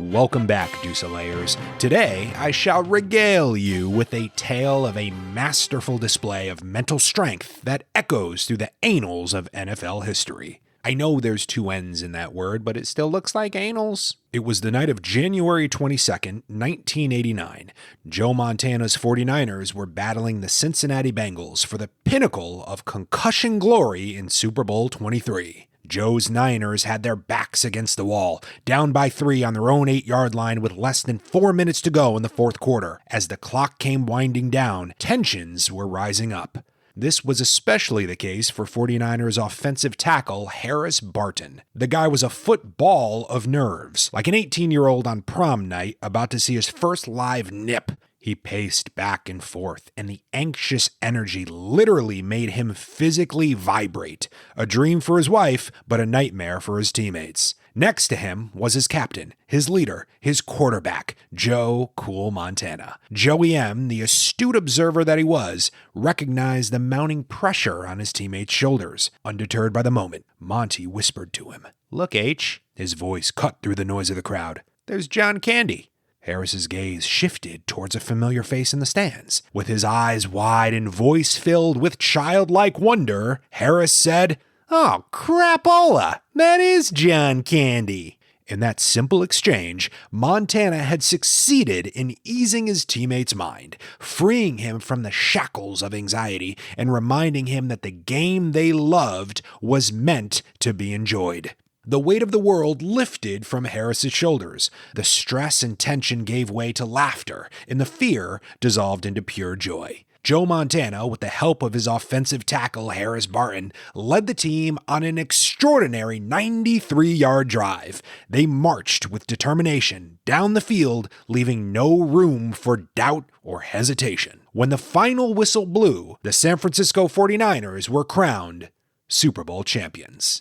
Welcome back, Deucelayers. Today, I shall regale you with a tale of a masterful display of mental strength that echoes through the annals of NFL history. I know there's two N's in that word, but it still looks like annals. It was the night of January 22nd, 1989. Joe Montana's 49ers were battling the Cincinnati Bengals for the pinnacle of concussion glory in Super Bowl 23. Joe's Niners had their backs against the wall, down by 3 on their own 8-yard line with less than 4 minutes to go in the fourth quarter. As the clock came winding down, tensions were rising up. This was especially the case for 49ers offensive tackle Harris Barton. The guy was a football of nerves, like an 18-year-old on prom night about to see his first live nip. He paced back and forth, and the anxious energy literally made him physically vibrate. A dream for his wife, but a nightmare for his teammates. Next to him was his captain, his leader, his quarterback, Joe Cool Montana. Joey M., the astute observer that he was, recognized the mounting pressure on his teammates' shoulders. Undeterred by the moment, Monty whispered to him, "Look, H." His voice cut through the noise of the crowd. "There's John Candy." Harris's gaze shifted towards a familiar face in the stands. With his eyes wide and voice filled with childlike wonder, Harris said, "Oh, crapola! That is John Candy." In that simple exchange, Montana had succeeded in easing his teammate's mind, freeing him from the shackles of anxiety and reminding him that the game they loved was meant to be enjoyed. The weight of the world lifted from Harris's shoulders. The stress and tension gave way to laughter, and the fear dissolved into pure joy. Joe Montana, with the help of his offensive tackle Harris Barton, led the team on an extraordinary 93-yard drive. They marched with determination down the field, leaving no room for doubt or hesitation. When the final whistle blew, the San Francisco 49ers were crowned Super Bowl champions.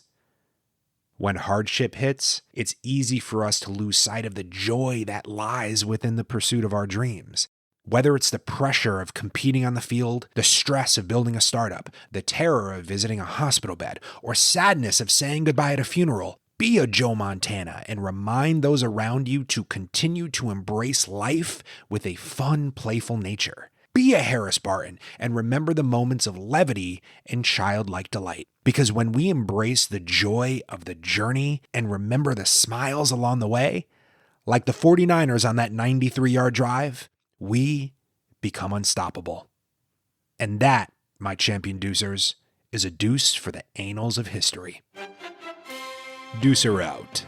When hardship hits, it's easy for us to lose sight of the joy that lies within the pursuit of our dreams. Whether it's the pressure of competing on the field, the stress of building a startup, the terror of visiting a hospital bed, or sadness of saying goodbye at a funeral, be a Joe Montana and remind those around you to continue to embrace life with a fun, playful nature. Be a Harris Barton and remember the moments of levity and childlike delight. Because when we embrace the joy of the journey and remember the smiles along the way, like the 49ers on that 93-yard drive, we become unstoppable. And that, my champion deucers, is a deuce for the annals of history. Deucer out.